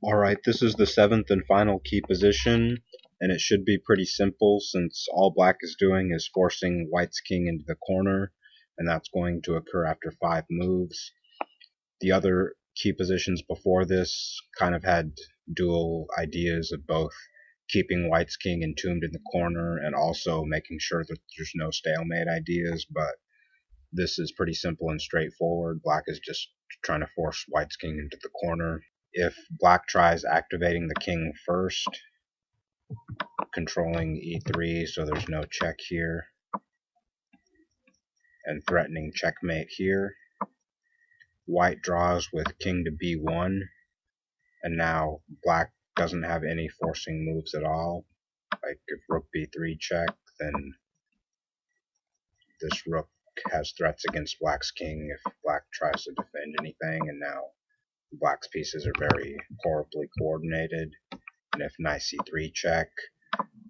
Alright, this is the 7th and final key position, and it should be pretty simple since all black is doing is forcing white's king into the corner, and that's going to occur after 5 moves. The other key positions before this kind of had dual ideas of both keeping white's king entombed in the corner and also making sure that there's no stalemate ideas, but this is pretty simple and straightforward. Black is just trying to force white's king into the corner. If black tries activating the king first, controlling e3 so there's no check here, and threatening checkmate here, white draws with king to b1, and now black doesn't have any forcing moves at all. Like if rook b3 check, then this rook has threats against black's king if black tries to defend anything, and now black's pieces are very horribly coordinated. And if knight c3 check,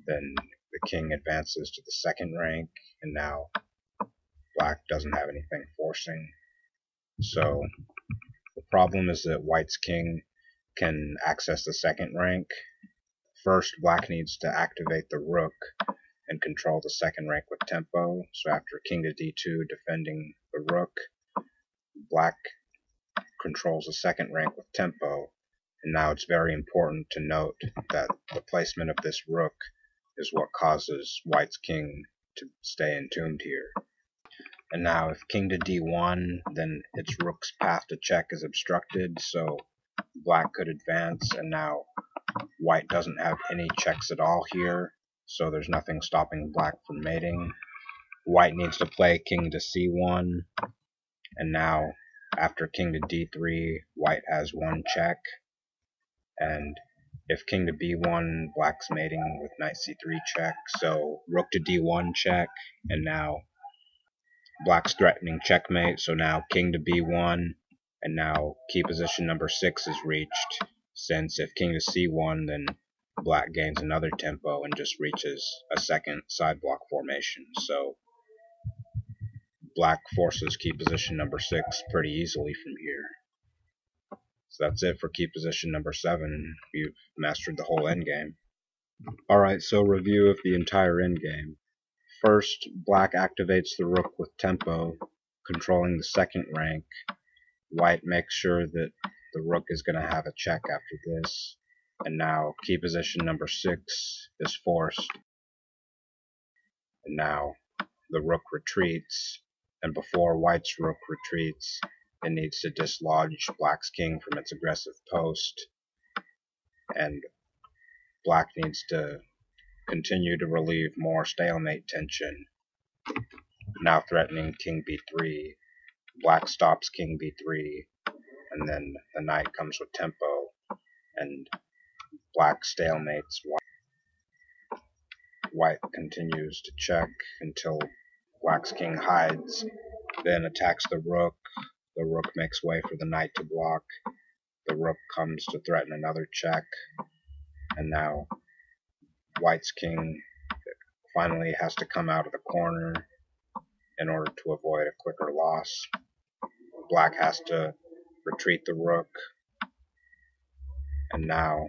then the king advances to the second rank, and now black doesn't have anything forcing. So the problem is that white's king can access the second rank. First, black needs to activate the rook and control the second rank with tempo. So after king to d2 defending the rook, black controls the second rank with tempo. And now it's very important to note that the placement of this rook is what causes white's king to stay entombed here. And now if king to d1, then its rook's path to check is obstructed, so black could advance, and now white doesn't have any checks at all here, so there's nothing stopping black from mating. White needs to play king to c1, and now after king to d3, white has one check, and if king to b1, black's mating with knight c3 check, so rook to d1 check, and now black's threatening checkmate, so now king to b1, and now key position number 6 is reached, since if king to c1, then black gains another tempo and just reaches a second side block formation. So black forces key position number 6 pretty easily from here. So that's it for key position number 7. You've mastered the whole endgame. Alright, so review of the entire endgame. First, black activates the rook with tempo, controlling the second rank. White makes sure that the rook is going to have a check after this. And now key position number 6 is forced. And now the rook retreats. And before white's rook retreats, it needs to dislodge black's king from its aggressive post. And black needs to continue to relieve more stalemate tension. Now threatening king b3. Black stops king b3, and then the knight comes with tempo, and black stalemates white. White continues to check until black's king hides, then attacks the rook. The rook makes way for the knight to block. The rook comes to threaten another check, and now white's king finally has to come out of the corner in order to avoid a quicker loss. Black has to retreat the rook, and now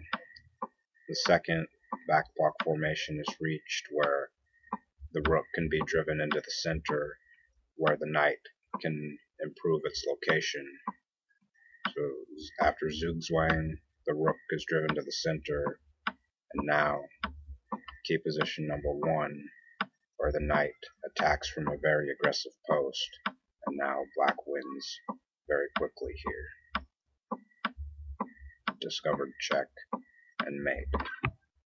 the second back block formation is reached, where the rook can be driven into the center, where the knight can improve its location. So after Zugzwang, the rook is driven to the center, and now key position number 1, where the knight attacks from a very aggressive post, and now black wins very quickly here. Discovered check and mate.